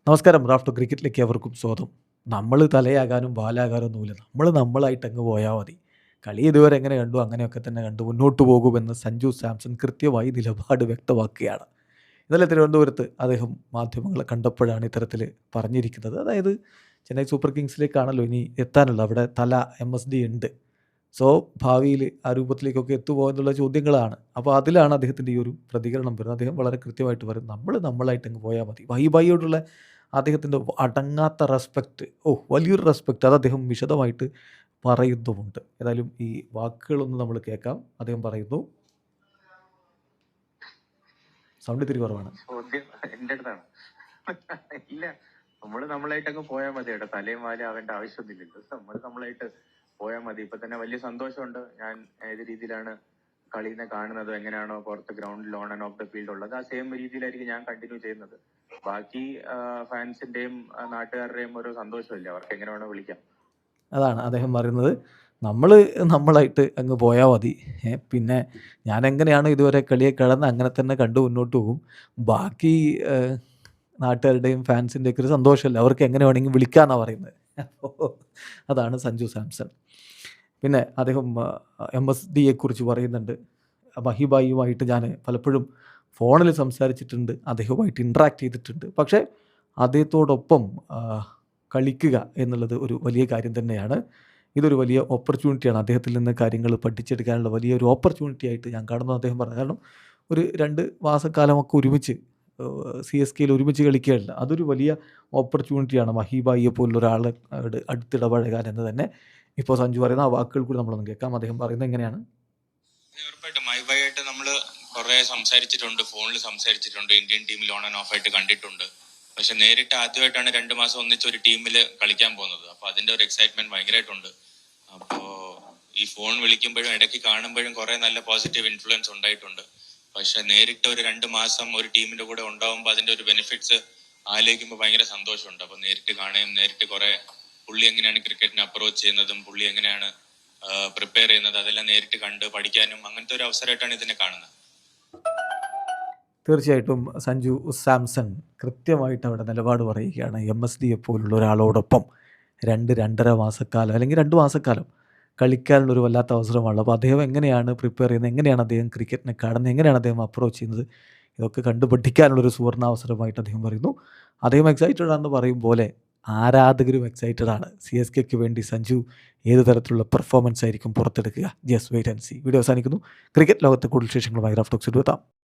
നമസ്കാരം. റാഫ്റ്റോ ക്രിക്കറ്റിലേക്ക് അവർക്കും സ്വാഗതം. നമ്മൾ തലയാകാനും വാലാകാനും ഒന്നുമില്ല. നമ്മൾ നമ്മളായിട്ട് അങ്ങ് പോയാൽ മതി. കളി ഇതുവരെ എങ്ങനെ കണ്ടു അങ്ങനെയൊക്കെ തന്നെ കണ്ടു മുന്നോട്ട് പോകുമെന്ന് സഞ്ജു സാംസൺ കൃത്യമായി നിലപാട് വ്യക്തമാക്കുകയാണ്. ഇന്നലെ തിരുവനന്തപുരത്ത് അദ്ദേഹം മാധ്യമങ്ങളെ കണ്ടപ്പോഴാണ് ഇത്തരത്തിൽ പറഞ്ഞിരിക്കുന്നത്. അതായത് ചെന്നൈ സൂപ്പർ കിങ്സിലേക്കാണല്ലോ ഇനി എത്താനുള്ളത്. അവിടെ തല MSD ഉണ്ട്. സോ ഭാവിയിൽ ആ രൂപത്തിലേക്കൊക്കെ എത്തുമോ എന്നുള്ള ചോദ്യങ്ങളാണ്. അപ്പോൾ അതിലാണ് അദ്ദേഹത്തിൻ്റെ ഈ ഒരു പ്രതികരണം വരുന്നത്. അദ്ദേഹം വളരെ കൃത്യമായിട്ട് പറയും, നമ്മൾ നമ്മളായിട്ട് അങ്ങ് പോയാൽ മതി. വഹിബായിയോടുള്ള അദ്ദേഹത്തിൻ്റെ അടങ്ങാത്ത റെസ്പെക്റ്റ്, വലിയൊരു റെസ്പെക്റ്റ്, അത് അദ്ദേഹം വിശദമായിട്ട് പറയുന്നുമുണ്ട്. ഏതായാലും ഈ വാക്കുകളൊന്ന് നമ്മൾ കേൾക്കാം. അദ്ദേഹം പറയുന്നു. സൗണ്ട് ഇത്തിരി കുറവാണ്. ചോദ്യം എന്റെ അടുത്താണ്. ഇല്ല, നമ്മളായിട്ട് അങ്ങ് പോയാൽ മതി. കേട്ടോ, തലയും വാലും ആവേണ്ട ആവശ്യമൊന്നുമില്ലല്ലോ. നമ്മളായിട്ട് പോയാൽ മതി. ഇപ്പൊ തന്നെ വലിയ സന്തോഷമുണ്ട്. ഞാൻ ഏത് രീതിയിലാണ് കളീനെ കാണുന്നത്, എങ്ങനെയാണോ പുറത്ത് ഗ്രൗണ്ടിൽ on and of the field ഉള്ളത്, ആ സെയിം രീതിയിലായിരിക്കും ഞാൻ കണ്ടിന്യൂ ചെയ്യുന്നത്. ബാക്കി ഫാൻസിന്റെയും നാട്ടുകാരുടെയും ഒരു സന്തോഷമില്ല, അവർക്ക് എങ്ങനെ വേണോ വിളിക്കാം. അതാണ് അദ്ദേഹം പറയുന്നത്. നമ്മൾ നമ്മളായിട്ട് അങ്ങ് പോയാൽ മതി. പിന്നെ ഞാൻ എങ്ങനെയാണ് ഇതുവരെ കളിയെ കിടന്ന് അങ്ങനെ തന്നെ കണ്ടു മുന്നോട്ട് പോകും. ബാക്കി നാട്ടുകാരുടെയും ഫാൻസിൻ്റെയൊക്കെ ഒരു സന്തോഷമല്ല, അവർക്ക് എങ്ങനെ വേണമെങ്കിൽ വിളിക്കാമെന്നാണ് പറയുന്നത്. അപ്പോൾ അതാണ് സഞ്ജു സാംസൺ. പിന്നെ അദ്ദേഹം MSDയെക്കുറിച്ച് പറയുന്നുണ്ട്. മഹിബായിയുമായിട്ട് ഞാൻ പലപ്പോഴും ഫോണിൽ സംസാരിച്ചിട്ടുണ്ട്, അദ്ദേഹവുമായിട്ട് ഇൻട്രാക്ട് ചെയ്തിട്ടുണ്ട്. പക്ഷേ അദ്ദേഹത്തോടൊപ്പം കളിക്കുക എന്നുള്ളത് ഒരു വലിയ കാര്യം തന്നെയാണ്. ഇതൊരു വലിയ ഓപ്പർച്യൂണിറ്റിയാണ്. അദ്ദേഹത്തിൽ നിന്ന് കാര്യങ്ങൾ പഠിച്ചെടുക്കാനുള്ള വലിയൊരു ഓപ്പർച്യൂണിറ്റി ആയിട്ട് ഞാൻ കാണുന്നു അദ്ദേഹം പറഞ്ഞു. കാരണം ഒരു 2 മാസക്കാലമൊക്കെ ഒരുമിച്ച് CSKയിൽ ഒരുമിച്ച് കളിക്കുകയല്ല, അതൊരു വലിയ ഓപ്പർച്യൂണിറ്റിയാണ്. മഹിബായിയെ പോലുള്ള ഒരാളെ അടുത്തിടപഴകാൻ എന്ന് തന്നെ ഇപ്പോൾ സഞ്ജു പറയുന്ന ആ വാക്കുകൾ കൂടി നമ്മളൊന്ന് കേൾക്കാം. അദ്ദേഹം പറയുന്നത് എങ്ങനെയാണ്. ഉറപ്പായിട്ടും മഹിബായിട്ട് നമ്മൾ കുറെ സംസാരിച്ചിട്ടുണ്ട്, ഫോണിൽ സംസാരിച്ചിട്ടുണ്ട്, ഇന്ത്യൻ ടീമിൽ ഓൺ ആൻഡ് ഓഫ് ആയിട്ട് കണ്ടിട്ടുണ്ട്. പക്ഷെ നേരിട്ട് ആദ്യമായിട്ടാണ് 2 മാസം ഒന്നിച്ച് ഒരു ടീമിൽ കളിക്കാൻ പോകുന്നത്. അപ്പൊ അതിന്റെ ഒരു എക്സൈറ്റ്മെന്റ് ഭയങ്കരമായിട്ടുണ്ട്. അപ്പോ ഈ ഫോൺ വിളിക്കുമ്പോഴും ഇടയ്ക്ക് കാണുമ്പോഴും കുറെ നല്ല പോസിറ്റീവ് ഇൻഫ്ലുവൻസ് ഉണ്ടായിട്ടുണ്ട്. പക്ഷെ നേരിട്ട് ഒരു 2 മാസം ഒരു ടീമിന്റെ കൂടെ ഉണ്ടാവുമ്പോൾ അതിന്റെ ഒരു ബെനിഫിറ്റ്സ് ആലോചിക്കുമ്പോൾ ഭയങ്കര സന്തോഷമുണ്ട്. അപ്പൊ നേരിട്ട് കാണുകയും നേരിട്ട് കുറെ പുള്ളി എങ്ങനെയാണ് ക്രിക്കറ്റിനെ അപ്രോച്ച് ചെയ്യുന്നതും പുള്ളി എങ്ങനെയാണ് പ്രിപ്പയർ ചെയ്യുന്നത് അതെല്ലാം നേരിട്ട് കണ്ട് പഠിക്കാനും അങ്ങനത്തെ ഒരു അവസരമായിട്ടാണ് ഇതിനെ കാണുന്നത്. തീർച്ചയായിട്ടും സഞ്ജു സാംസൺ കൃത്യമായിട്ട് അവിടെ നിലപാട് പറയുകയാണ്. MSDയെ പോലുള്ള ഒരാളോടൊപ്പം 2-2.5 മാസക്കാലം അല്ലെങ്കിൽ 2 മാസക്കാലം കളിക്കാനുള്ളൊരു വല്ലാത്ത അവസരമാണ്. അപ്പോൾ അദ്ദേഹം എങ്ങനെയാണ് പ്രിപ്പയർ ചെയ്യുന്നത്, എങ്ങനെയാണ് അദ്ദേഹം ക്രിക്കറ്റിനെ കാണുന്നത്, എങ്ങനെയാണ് അദ്ദേഹം അപ്രോച്ച് ചെയ്യുന്നത്, ഇതൊക്കെ കണ്ടു പഠിക്കാനുള്ളൊരു സുവർണാവസരമായിട്ട് അദ്ദേഹം പറയുന്നു. അദ്ദേഹം എക്സൈറ്റഡ് ആണെന്ന് പറയും പോലെ ആരാധകരും എക്സൈറ്റഡ് ആണ്. CSKയ്ക്ക് വേണ്ടി സഞ്ജു ഏത് തരത്തിലുള്ള പെർഫോമൻസ് ആയിരിക്കും പുറത്തെടുക്കുക. Just wait and see. Video അവസാനിക്കുന്നു. ക്രിക്കറ്റ് ലോകത്തെ കൂടുതൽ വിശേഷങ്ങളുമായി റാഫ്റ്റോക്സിൽ എത്താം.